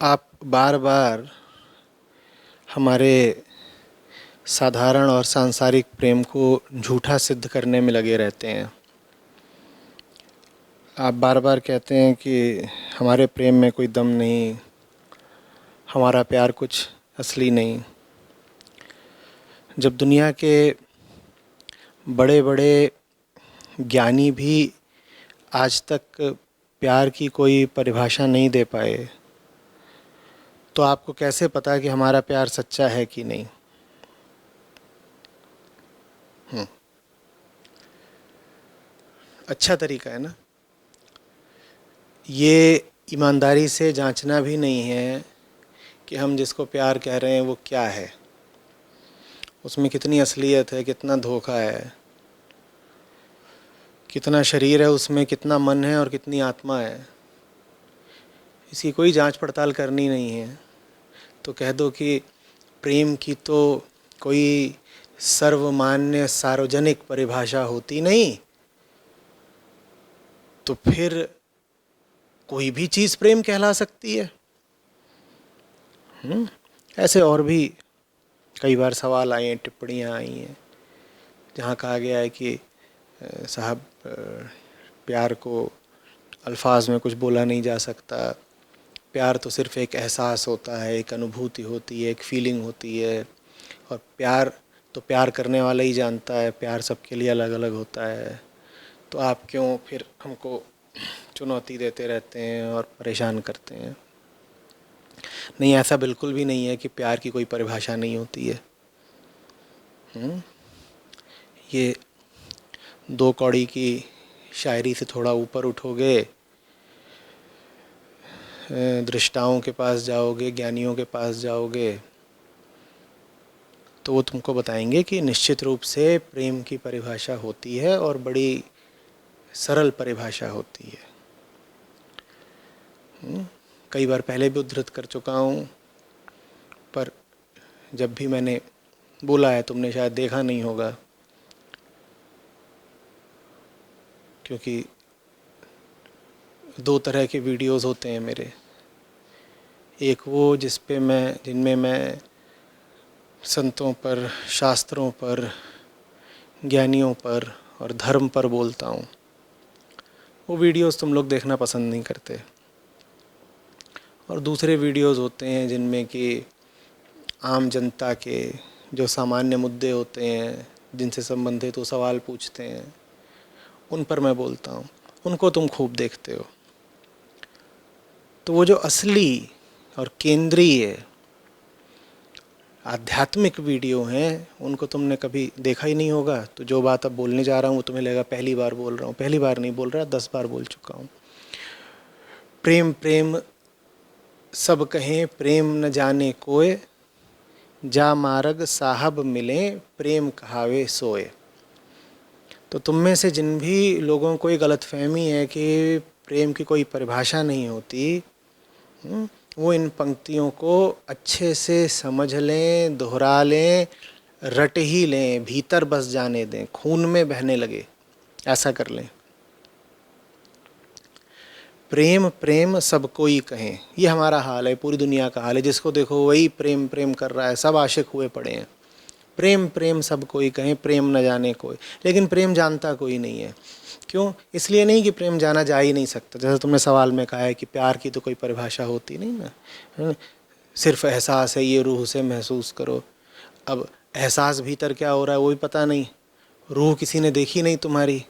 आप बार बार हमारे साधारण और सांसारिक प्रेम को झूठा सिद्ध करने में लगे रहते हैं। आप बार बार कहते हैं कि हमारे प्रेम में कोई दम नहीं, हमारा प्यार कुछ असली नहीं। जब दुनिया के बड़े बड़े ज्ञानी भी आज तक प्यार की कोई परिभाषा नहीं दे पाए, तो आपको कैसे पता कि हमारा प्यार सच्चा है कि नहीं? अच्छा तरीका है ना ये? ईमानदारी से जांचना भी नहीं है कि हम जिसको प्यार कह रहे हैं वो क्या है, उसमें कितनी असलियत है, कितना धोखा है, कितना शरीर है उसमें, कितना मन है और कितनी आत्मा है। इसकी कोई जांच पड़ताल करनी नहीं है। तो कह दो कि प्रेम की तो कोई सर्वमान्य सार्वजनिक परिभाषा होती नहीं, तो फिर कोई भी चीज़ प्रेम कहला सकती है। ऐसे और भी कई बार सवाल आए हैं, टिप्पणियाँ आई हैं, जहाँ कहा गया है कि साहब प्यार को अल्फाज में कुछ बोला नहीं जा सकता, प्यार तो सिर्फ़ एक एहसास होता है, एक अनुभूति होती है, एक फीलिंग होती है, और प्यार तो प्यार करने वाला ही जानता है, प्यार सबके लिए अलग अलग होता है। तो आप क्यों फिर हमको चुनौती देते रहते हैं और परेशान करते हैं? नहीं, ऐसा बिल्कुल भी नहीं है कि प्यार की कोई परिभाषा नहीं होती है। ये दो कौड़ी की शायरी से थोड़ा ऊपर उठोगे, दृष्टाओं के पास जाओगे, ज्ञानियों के पास जाओगे, तो वो तुमको बताएंगे कि निश्चित रूप से प्रेम की परिभाषा होती है और बड़ी सरल परिभाषा होती है। कई बार पहले भी उद्धृत कर चुका हूँ, पर जब भी मैंने बोला है तुमने शायद देखा नहीं होगा, क्योंकि दो तरह के वीडियोस होते हैं मेरे। एक वो जिनमें मैं संतों पर, शास्त्रों पर, ज्ञानियों पर और धर्म पर बोलता हूँ। वो वीडियोस तुम लोग देखना पसंद नहीं करते। और दूसरे वीडियोस होते हैं जिनमें कि आम जनता के जो सामान्य मुद्दे होते हैं, जिनसे संबंधित वो सवाल पूछते हैं, उन पर मैं बोलता हूँ। उनको तुम खूब देखते हो। तो वो जो असली और केंद्रीय आध्यात्मिक वीडियो हैं, उनको तुमने कभी देखा ही नहीं होगा। तो जो बात अब बोलने जा रहा हूँ वो तुम्हें लगेगा पहली बार बोल रहा हूँ। पहली बार नहीं बोल रहा, 10 बार बोल चुका हूँ। प्रेम प्रेम सब कहें, प्रेम न जाने कोय, जा मार्ग साहब मिले, प्रेम कहावे सोए। तो तुम में से जिन भी लोगों को ये गलतफहमी है कि प्रेम की कोई परिभाषा नहीं होती, वो इन पंक्तियों को अच्छे से समझ लें, दोहरा लें, रट ही लें, भीतर बस जाने दें, खून में बहने लगे, ऐसा कर लें। प्रेम प्रेम सब कोई कहें, ये हमारा हाल है, पूरी दुनिया का हाल है। जिसको देखो वही प्रेम प्रेम कर रहा है, सब आशिक हुए पड़े हैं। प्रेम प्रेम सब कोई कहें, प्रेम न जाने कोई। लेकिन प्रेम जानता कोई नहीं है। क्यों? इसलिए नहीं कि प्रेम जाना जा ही नहीं सकता। जैसे तुमने सवाल में कहा है कि प्यार की तो कोई परिभाषा होती नहीं ना, सिर्फ एहसास है, ये रूह से महसूस करो। अब एहसास भीतर क्या हो रहा है वो भी पता नहीं, रूह किसी ने देखी नहीं तुम्हारी,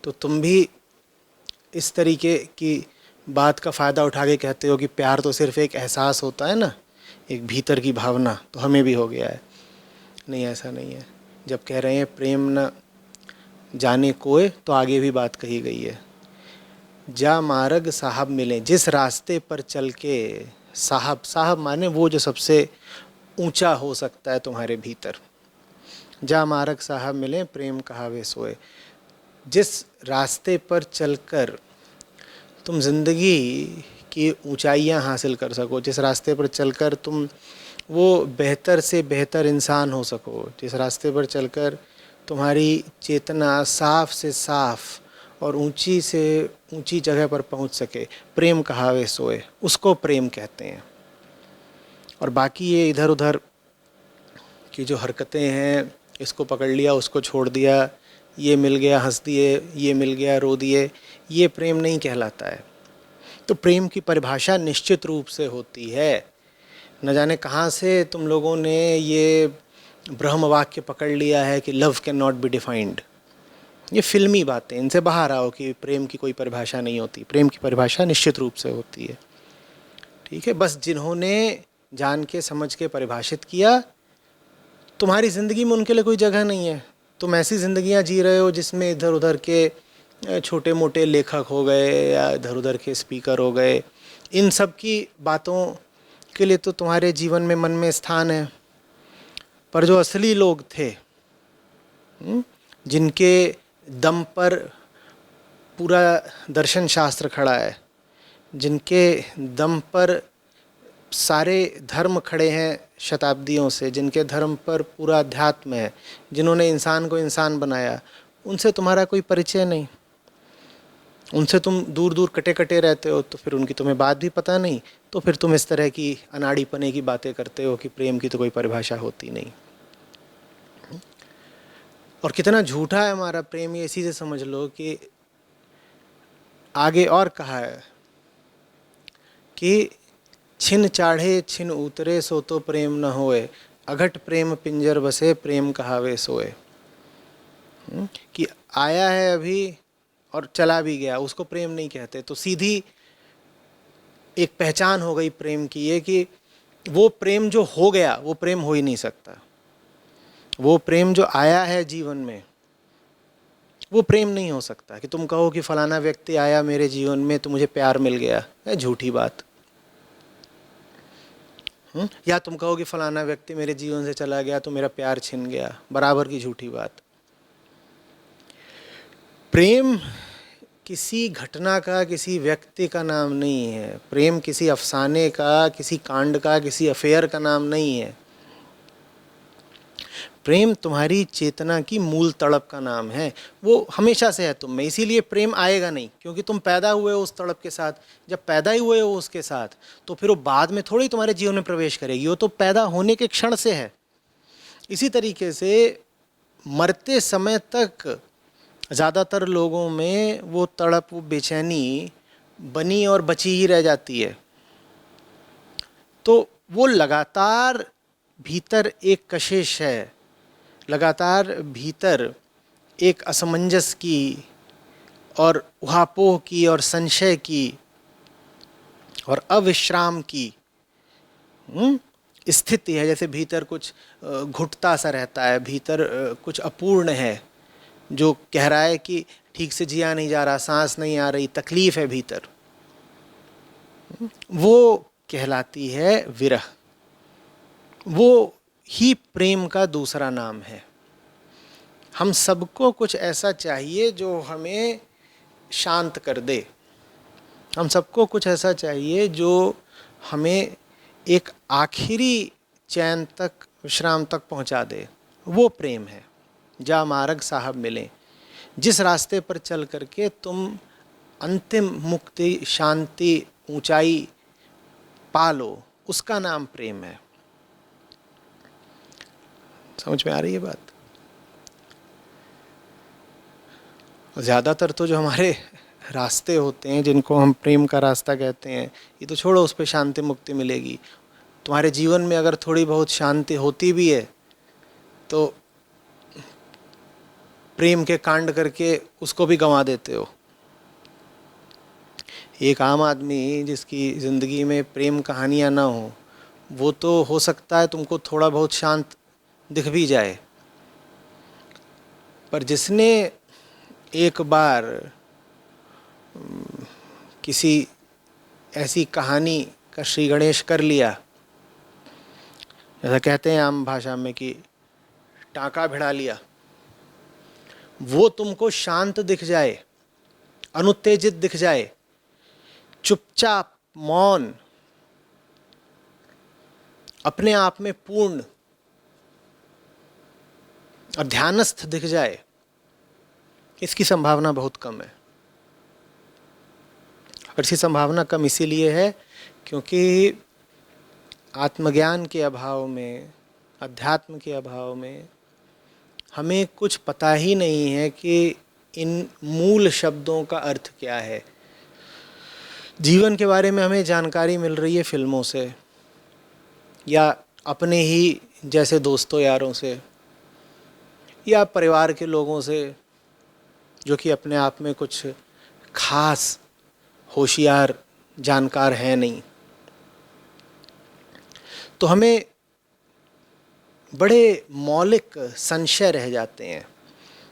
तो तुम भी इस तरीके की बात का फ़ायदा उठा के कहते हो कि प्यार तो सिर्फ एक एहसास होता है ना, एक भीतर की भावना, तो हमें भी हो गया है। नहीं, ऐसा नहीं है। जब कह रहे हैं प्रेम न जाने कोय, तो आगे भी बात कही गई है, जा मार्ग साहब मिले, जिस रास्ते पर चल के, साहब साहब माने वो जो सबसे ऊंचा हो सकता है तुम्हारे भीतर, जा मार्ग साहब मिले, प्रेम कहावे सोए। जिस रास्ते पर चलकर तुम ज़िंदगी की ऊंचाइयां हासिल कर सको, जिस रास्ते पर चलकर तुम वो बेहतर से बेहतर इंसान हो सको, जिस रास्ते पर चलकर तुम्हारी चेतना साफ से साफ और ऊंची से ऊंची जगह पर पहुंच सके, प्रेम कहावे सोए, उसको प्रेम कहते हैं। और बाकी ये इधर उधर की जो हरकतें हैं, इसको पकड़ लिया उसको छोड़ दिया, ये मिल गया हंस दिए, ये मिल गया रो दिए, ये प्रेम नहीं कहलाता है। तो प्रेम की परिभाषा निश्चित रूप से होती है। न जाने कहाँ से तुम लोगों ने ये ब्रह्म वाक्य पकड़ लिया है कि love can not be defined. ये फिल्मी बातें, इनसे बाहर आओ कि प्रेम की कोई परिभाषा नहीं होती। प्रेम की परिभाषा निश्चित रूप से होती है। ठीक है, बस जिन्होंने जान के समझ के परिभाषित किया, तुम्हारी ज़िंदगी में उनके लिए कोई जगह नहीं है। तुम ऐसी ज़िंदगियाँ जी रहे हो जिसमें इधर उधर के छोटे मोटे लेखक हो गए या इधर उधर के स्पीकर हो गए। इन सब की बातों के लिए तो तुम्हारे जीवन में मन में स्थान है, पर जो असली लोग थे, जिनके दम पर पूरा दर्शन शास्त्र खड़ा है, जिनके दम पर सारे धर्म खड़े हैं शताब्दियों से, जिनके धर्म पर पूरा अध्यात्म है, जिन्होंने इंसान को इंसान बनाया, उनसे तुम्हारा कोई परिचय नहीं। उनसे तुम दूर दूर कटे कटे रहते हो, तो फिर उनकी तुम्हें बात भी पता नहीं, तो फिर तुम इस तरह की अनाड़ीपने की बातें करते हो कि प्रेम की तो कोई परिभाषा होती नहीं। और कितना झूठा है हमारा प्रेम, ये इसी से समझ लो कि आगे और कहा है कि छिन चाढ़े छिन उतरे सो तो प्रेम न होए, अघट प्रेम पिंजर बसे प्रेम कहावे सोए। कि आया है अभी और चला भी गया, उसको प्रेम नहीं कहते। तो सीधी एक पहचान हो गई प्रेम की ये कि वो प्रेम जो हो गया वो प्रेम हो ही नहीं सकता। वो प्रेम जो आया है जीवन में वो प्रेम नहीं हो सकता। कि तुम कहो कि फलाना व्यक्ति आया मेरे जीवन में तो मुझे प्यार मिल गया, है झूठी बात। या तुम कहो कि फलाना व्यक्ति मेरे जीवन से चला गया तो मेरा प्यार छिन गया, बराबर की झूठी बात। प्रेम किसी घटना का, किसी व्यक्ति का नाम नहीं है। प्रेम किसी अफसाने का, किसी कांड का, किसी अफेयर का नाम नहीं है। प्रेम तुम्हारी चेतना की मूल तड़प का नाम है। वो हमेशा से है तुम में, इसीलिए प्रेम आएगा नहीं, क्योंकि तुम पैदा हुए हो उस तड़प के साथ। जब पैदा ही हुए हो उसके साथ, तो फिर वो बाद में थोड़ी तुम्हारे जीवन में प्रवेश करेगी, वो तो पैदा होने के क्षण से है। इसी तरीके से मरते समय तक ज़्यादातर लोगों में वो तड़प, वो बेचैनी बनी और बची ही रह जाती है। तो वो लगातार भीतर एक कशिश है, लगातार भीतर एक असमंजस की और उहापोह की और संशय की और अविश्राम की स्थिति है। जैसे भीतर कुछ घुटता सा रहता है, भीतर कुछ अपूर्ण है जो कह रहा है कि ठीक से जिया नहीं जा रहा, सांस नहीं आ रही, तकलीफ है भीतर। वो कहलाती है विरह। वो ही प्रेम का दूसरा नाम है। हम सबको कुछ ऐसा चाहिए जो हमें शांत कर दे। हम सबको कुछ ऐसा चाहिए जो हमें एक आखिरी चैन तक, विश्राम तक पहुंचा दे। वो प्रेम है। जा मार्ग साहब मिले, जिस रास्ते पर चल करके तुम अंतिम मुक्ति, शांति, ऊंचाई पालो, उसका नाम प्रेम है। समझ में आ रही है बात? ज़्यादातर तो जो हमारे रास्ते होते हैं, जिनको हम प्रेम का रास्ता कहते हैं, ये तो छोड़ो, उस पर शांति मुक्ति मिलेगी। तुम्हारे जीवन में अगर थोड़ी बहुत शांति होती भी है तो प्रेम के कांड करके उसको भी गंवा देते हो। एक आम आदमी जिसकी ज़िंदगी में प्रेम कहानियाँ ना हो, वो तो हो सकता है तुमको थोड़ा बहुत शांत दिख भी जाए, पर जिसने एक बार किसी ऐसी कहानी का श्री गणेश कर लिया, जैसा कहते हैं आम भाषा में कि टाँका भिड़ा लिया, वो तुमको शांत दिख जाए, अनुत्तेजित दिख जाए, चुपचाप, मौन, अपने आप में पूर्ण और ध्यानस्थ दिख जाए, इसकी संभावना बहुत कम है। और इसकी संभावना कम इसीलिए है क्योंकि आत्मज्ञान के अभाव में, अध्यात्म के अभाव में हमें कुछ पता ही नहीं है कि इन मूल शब्दों का अर्थ क्या है। जीवन के बारे में हमें जानकारी मिल रही है फिल्मों से या अपने ही जैसे दोस्तों यारों से या परिवार के लोगों से जो कि अपने आप में कुछ खास होशियार जानकार हैं नहीं। तो हमें बड़े मौलिक संशय रह जाते हैं,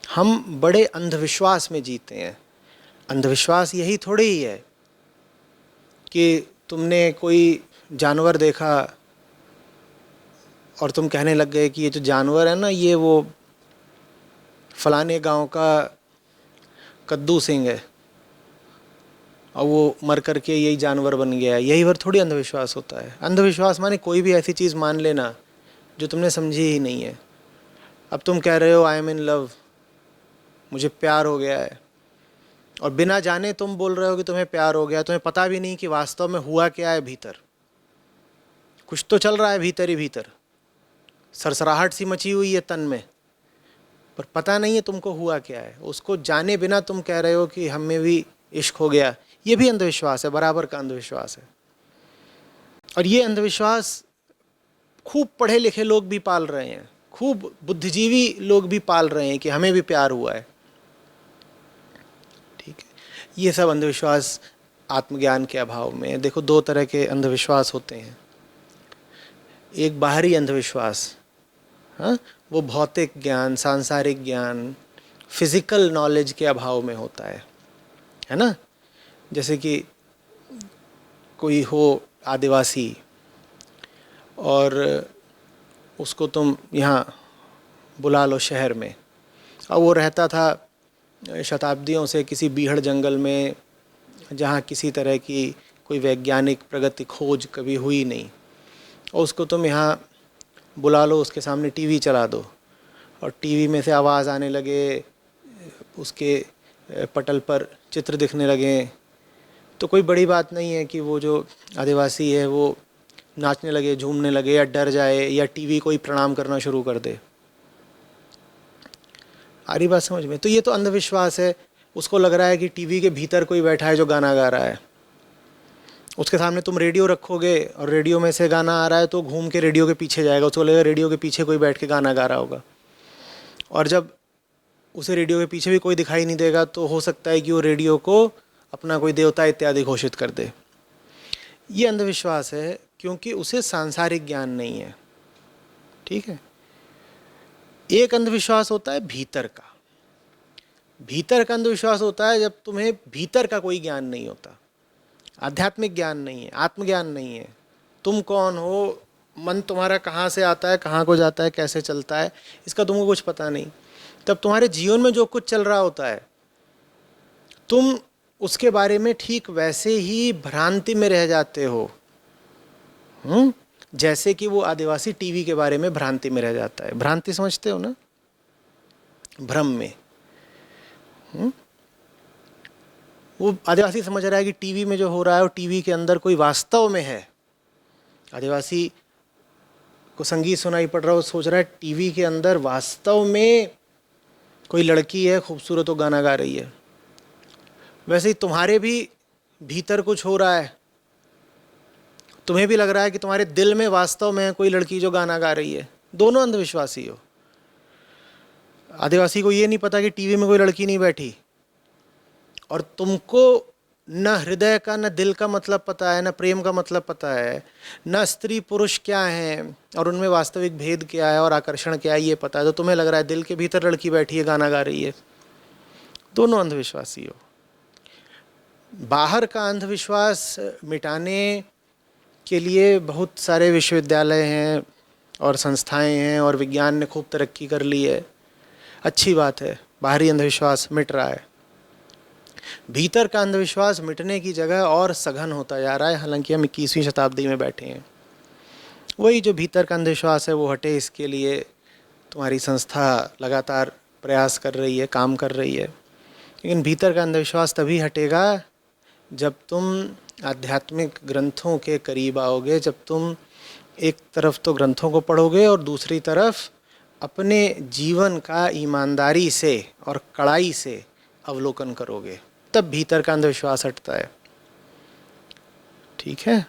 हम बड़े अंधविश्वास में जीते हैं। अंधविश्वास यही थोड़ी ही है कि तुमने कोई जानवर देखा और तुम कहने लग गए कि ये जो जानवर है ना, ये वो फलाने गांव का कद्दू सिंह है और वो मर कर के यही जानवर बन गया है। यही वर थोड़ी अंधविश्वास होता है। अंधविश्वास माने कोई भी ऐसी चीज़ मान लेना जो तुमने समझी ही नहीं है। अब तुम कह रहे हो आई एम इन लव, मुझे प्यार हो गया है, और बिना जाने तुम बोल रहे हो कि तुम्हें प्यार हो गया। तुम्हें पता भी नहीं कि वास्तव में हुआ क्या है भीतर। कुछ तो चल रहा है भीतर ही भीतर, सरसराहट सी मची हुई है तन में, पर पता नहीं है तुमको हुआ क्या है। उसको जाने बिना तुम कह रहे हो कि हमें भी इश्क हो गया। ये भी अंधविश्वास है, बराबर का अंधविश्वास है। और ये अंधविश्वास खूब पढ़े लिखे लोग भी पाल रहे हैं, खूब बुद्धिजीवी लोग भी पाल रहे हैं कि हमें भी प्यार हुआ है। ठीक है, ये सब अंधविश्वास आत्मज्ञान के अभाव में। देखो, दो तरह के अंधविश्वास होते हैं। एक बाहरी अंधविश्वास, हाँ, वो भौतिक ज्ञान, सांसारिक ज्ञान, फिजिकल नॉलेज के अभाव में होता है ना। जैसे कि कोई हो आदिवासी और उसको तुम यहाँ बुला लो शहर में, और वो रहता था शताब्दियों से किसी बीहड़ जंगल में जहाँ किसी तरह की कोई वैज्ञानिक प्रगति खोज कभी हुई नहीं, और उसको तुम यहाँ बुला लो, उसके सामने टीवी चला दो और टीवी में से आवाज़ आने लगे, उसके पटल पर चित्र दिखने लगे, तो कोई बड़ी बात नहीं है कि वो जो आदिवासी है वो नाचने लगे, झूमने लगे, या डर जाए, या टीवी को ही प्रणाम करना शुरू कर दे। आ रही बात समझ में? तो ये तो अंधविश्वास है। उसको लग रहा है कि टीवी के भीतर कोई बैठा है जो गाना गा रहा है। उसके सामने तुम रेडियो रखोगे और रेडियो में से गाना आ रहा है तो घूम के रेडियो के पीछे जाएगा, उसको लगेगा रेडियो के पीछे कोई बैठ के गाना गा रहा होगा। और जब उसे रेडियो के पीछे भी कोई दिखाई नहीं देगा तो हो सकता है कि वो रेडियो को अपना कोई देवता इत्यादि घोषित कर दे। ये अंधविश्वास है क्योंकि उसे सांसारिक ज्ञान नहीं है। ठीक है। एक अंधविश्वास होता है भीतर का। भीतर का अंधविश्वास होता है जब तुम्हें भीतर का कोई ज्ञान नहीं होता, आध्यात्मिक ज्ञान नहीं है, आत्मज्ञान नहीं है। तुम कौन हो, मन तुम्हारा कहाँ से आता है, कहाँ को जाता है, कैसे चलता है, इसका तुमको कुछ पता नहीं। तब तुम्हारे जीवन में जो कुछ चल रहा होता है तुम उसके बारे में ठीक वैसे ही भ्रांति में रह जाते हो, जैसे कि वो आदिवासी टीवी के बारे में भ्रांति में रह जाता है। भ्रांति समझते हो ना, भ्रम में। वो आदिवासी समझ रहा है कि टीवी में जो हो रहा है वो टीवी के अंदर कोई वास्तव में है। आदिवासी को संगीत सुनाई पड़ रहा है, वो सोच रहा है टीवी के अंदर वास्तव में कोई लड़की है खूबसूरत, वो गाना गा रही है। वैसे ही तुम्हारे भी भीतर कुछ हो रहा है, तुम्हें भी लग रहा है कि तुम्हारे दिल में वास्तव में कोई लड़की जो गाना गा रही है। दोनों अंधविश्वासी हो। आदिवासी को ये नहीं पता कि टीवी में कोई लड़की नहीं बैठी, और तुमको न हृदय का न दिल का मतलब पता है, न प्रेम का मतलब पता है, न स्त्री पुरुष क्या है और उनमें वास्तविक भेद क्या है और आकर्षण क्या है ये पता है। तो तुम्हें लग रहा है दिल के भीतर लड़की बैठी है, गाना गा रही है। दोनों अंधविश्वासी हो। बाहर का अंधविश्वास मिटाने के लिए बहुत सारे विश्वविद्यालय हैं और संस्थाएं हैं और विज्ञान ने खूब तरक्की कर ली है। अच्छी बात है, बाहरी अंधविश्वास मिट रहा है। भीतर का अंधविश्वास मिटने की जगह और सघन होता जा रहा है, हालांकि हम 21वीं शताब्दी में बैठे हैं। वही जो भीतर का अंधविश्वास है वो हटे, इसके लिए तुम्हारी संस्था लगातार प्रयास कर रही है, काम कर रही है। लेकिन भीतर का अंधविश्वास तभी हटेगा जब तुम आध्यात्मिक ग्रंथों के करीब आओगे, जब तुम एक तरफ तो ग्रंथों को पढ़ोगे और दूसरी तरफ अपने जीवन का ईमानदारी से और कड़ाई से अवलोकन करोगे, तब भीतर का अंधविश्वास हटता है। ठीक है।